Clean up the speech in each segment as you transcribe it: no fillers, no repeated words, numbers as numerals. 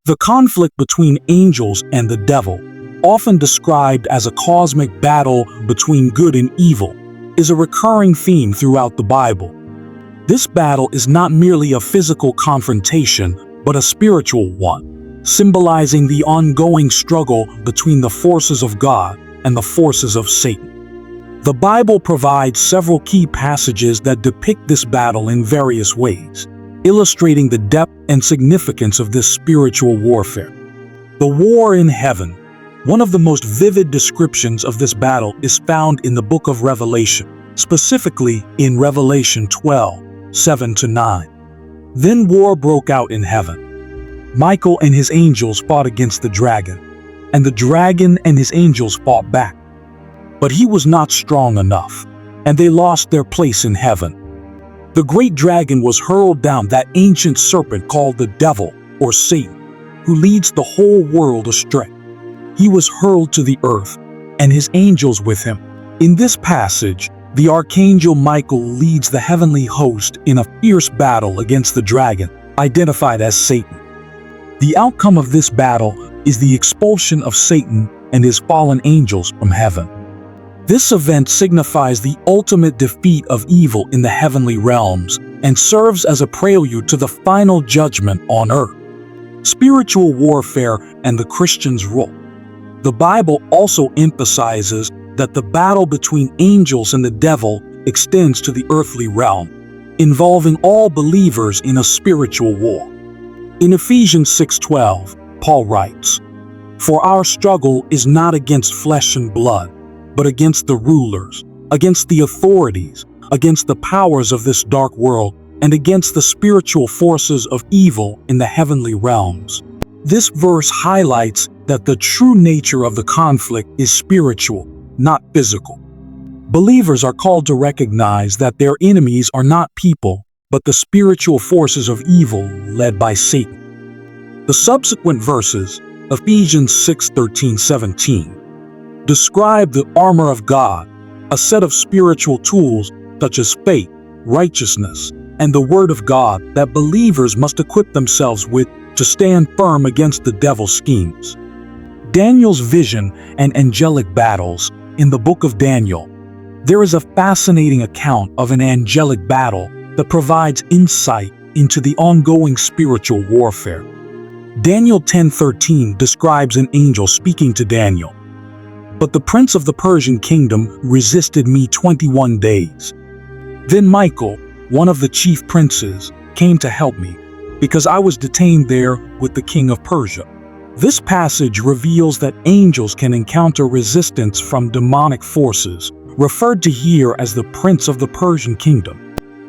The conflict between angels and the devil, often described as a cosmic battle between good and evil, is a recurring theme throughout the Bible. This battle is not merely a physical confrontation, but a spiritual one, symbolizing the ongoing struggle between the forces of God and the forces of Satan. The Bible provides several key passages that depict this battle in various ways, illustrating the depth and significance of this spiritual warfare. The war in heaven. One of the most vivid descriptions of this battle is found in the book of Revelation, specifically in Revelation 12:7-9. Then war broke out in heaven. Michael and his angels fought against the dragon, and the dragon and his angels fought back. But he was not strong enough, and they lost their place in heaven. The great dragon was hurled down, that ancient serpent called the devil or Satan, who leads the whole world astray. He was hurled to the earth, and his angels with him. In this passage, the archangel Michael leads the heavenly host in a fierce battle against the dragon, identified as Satan. The outcome of this battle is the expulsion of Satan and his fallen angels from heaven. This event signifies the ultimate defeat of evil in the heavenly realms and serves as a prelude to the final judgment on earth. Spiritual warfare and the Christian's role. The Bible also emphasizes that the battle between angels and the devil extends to the earthly realm, involving all believers in a spiritual war. In Ephesians 6:12, Paul writes, "For our struggle is not against flesh and blood, but against the rulers, against the authorities, against the powers of this dark world, and against the spiritual forces of evil in the heavenly realms." This verse highlights that the true nature of the conflict is spiritual, not physical. Believers are called to recognize that their enemies are not people, but the spiritual forces of evil led by Satan. The subsequent verses, Ephesians 6:13-17, describe the armor of God, a set of spiritual tools such as faith, righteousness, and the Word of God that believers must equip themselves with to stand firm against the devil's schemes. Daniel's vision and angelic battles. In the book of Daniel, there is a fascinating account of an angelic battle that provides insight into the ongoing spiritual warfare. Daniel 10:13 describes an angel speaking to Daniel. "But the prince of the Persian kingdom resisted me 21 days. Then Michael, one of the chief princes, came to help me, because I was detained there with the king of Persia." This passage reveals that angels can encounter resistance from demonic forces, referred to here as the prince of the Persian kingdom.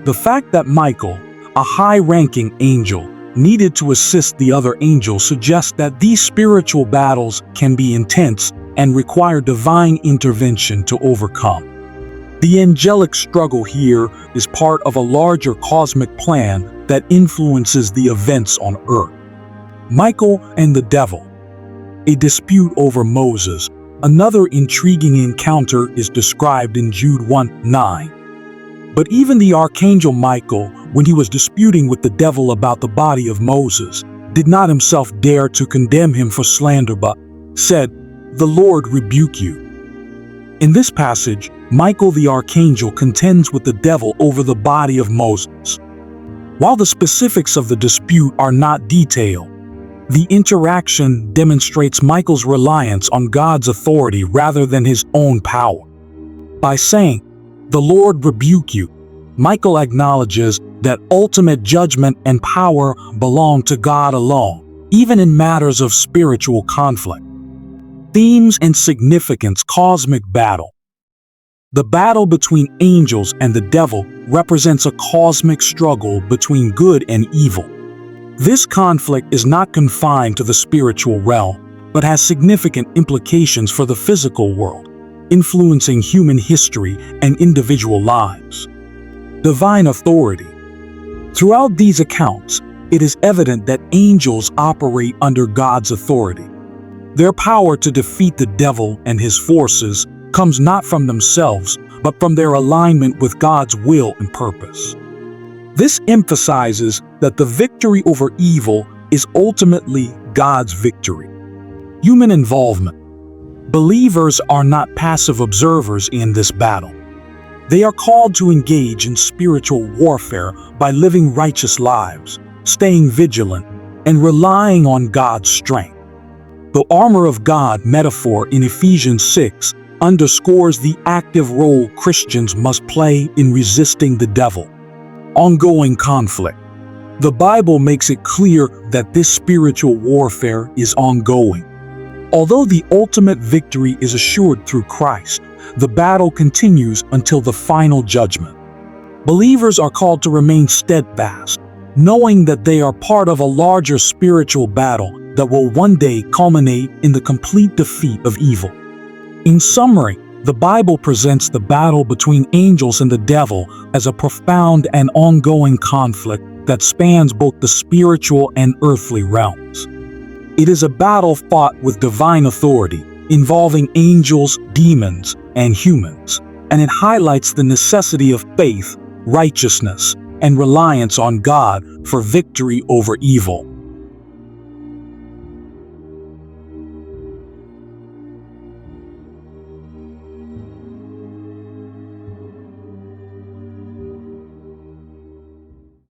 The fact that Michael, a high-ranking angel, needed to assist the other angels suggests that these spiritual battles can be intense and require divine intervention to overcome. The angelic struggle here is part of a larger cosmic plan that influences the events on earth. Michael and the devil. A dispute over Moses. Another intriguing encounter is described in Jude 1:9. But even the archangel Michael, when he was disputing with the devil about the body of Moses, did not himself dare to condemn him for slander, but said, "The Lord rebuke you." In this passage, Michael the archangel contends with the devil over the body of Moses. While the specifics of the dispute are not detailed, the interaction demonstrates Michael's reliance on God's authority rather than his own power. By saying, "The Lord rebuke you," Michael acknowledges that ultimate judgment and power belong to God alone, even in matters of spiritual conflict. Themes and significance. Cosmic battle. The battle between angels and the devil represents a cosmic struggle between good and evil. This conflict is not confined to the spiritual realm, but has significant implications for the physical world, influencing human history and individual lives. Divine authority. Throughout these accounts, it is evident that angels operate under God's authority. Their power to defeat the devil and his forces comes not from themselves, but from their alignment with God's will and purpose. This emphasizes that the victory over evil is ultimately God's victory. Human involvement. Believers are not passive observers in this battle. They are called to engage in spiritual warfare by living righteous lives, staying vigilant, and relying on God's strength. The armor of God metaphor in Ephesians 6 underscores the active role Christians must play in resisting the devil. Ongoing conflict. The Bible makes it clear that this spiritual warfare is ongoing. Although the ultimate victory is assured through Christ, the battle continues until the final judgment. Believers are called to remain steadfast, knowing that they are part of a larger spiritual battle that will one day culminate in the complete defeat of evil. In summary, the Bible presents the battle between angels and the devil as a profound and ongoing conflict that spans both the spiritual and earthly realms. It is a battle fought with divine authority, involving angels, demons, and humans, and it highlights the necessity of faith, righteousness, and reliance on God for victory over evil.